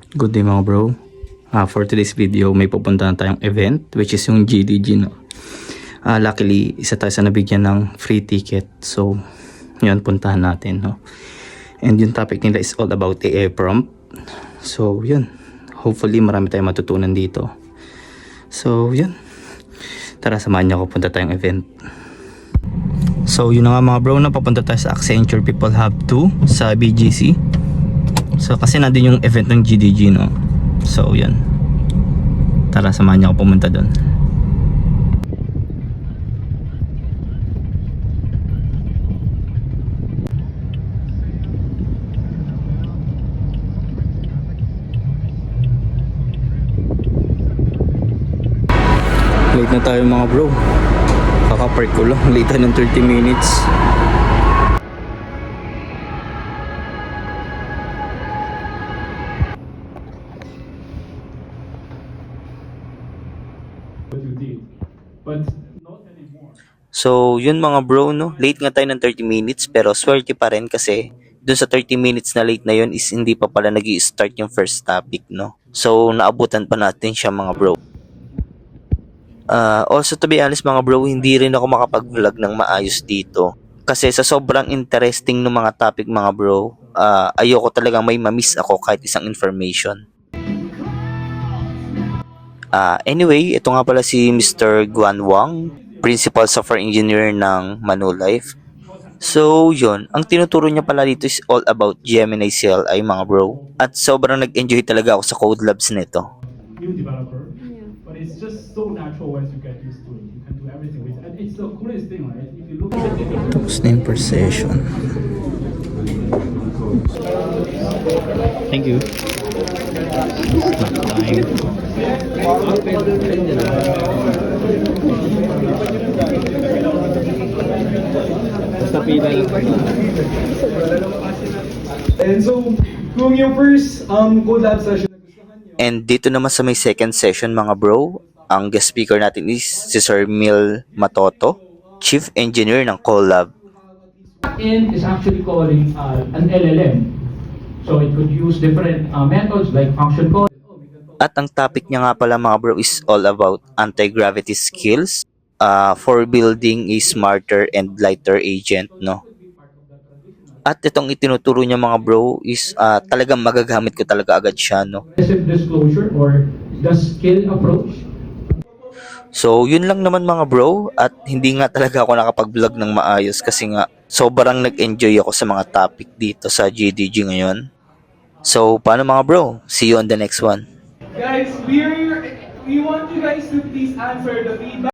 Good day mga bro. For today's video, may pupunta na tayong event which is yung GDG, no. Luckily, isa tayo sa nabigyan ng free ticket. So, yun, puntahan natin, no. And yung topic nila is all about AI prompt. So, yun. Hopefully, marami tayong matutunan dito. So, yun. Tara, samahan niyo ako, punta tayong event. So, yun na nga mga bro, na papunta tayo sa Accenture People Hub 2 sa BGC. So, kasi nandun yung event ng GDG, no. So, yun. Tara, samahan niyo ako pumunta doon. Late na tayo mga bro. Kaka-park ko lang. Late na ng 30 minutes. So, yun mga bro, no? Late nga tayo ng 30 minutes pero swerte pa rin kasi dun sa 30 minutes na late na yun is hindi pa pala nag-i-start yung first topic, no? So, naabutan pa natin siya mga bro. Also to be honest mga bro, hindi rin ako makapag-vlog ng maayos dito. Kasi sa sobrang interesting ng mga topic mga bro, ayoko talagang may ma-miss ako kahit isang information. Anyway, ito nga pala si Mr. Guan Wang, Principal Software Engineer ng Manulife. So, yun. Ang tinuturo niya pala dito is all about Gemini CLI mga bro. At sobrang nag-enjoy talaga ako sa Code Labs nito. New developer, but it's just so natural once you get used to it. You can do everything with it. And it's the coolest thing, right? If you look at it, Tapos na yung per session. Thank you. Snack time. Basta pila lang. and so, kung yung first code lab session na gustuhan nyo, And dito naman sa may second session mga bro, ang guest speaker natin is si Sir Mil Matoto, Chief Engineer ng Collab. backend is actually calling an LLM. So it could use different methods like function call. At ang topic niya nga pala mga bro is all about anti-gravity skills for building a smarter and lighter agent, no? At itong itinuturo niya mga bro is talagang magagamit ko talaga agad siya, no? Aggressive disclosure or the skill approach. So yun lang naman mga bro, at hindi nga talaga ako nakapag-vlog ng maayos kasi nga sobrang nag-enjoy ako sa mga topic dito sa GDG ngayon. So paano mga bro? See you on the next one. Guys, we want you guys to please answer the feedback.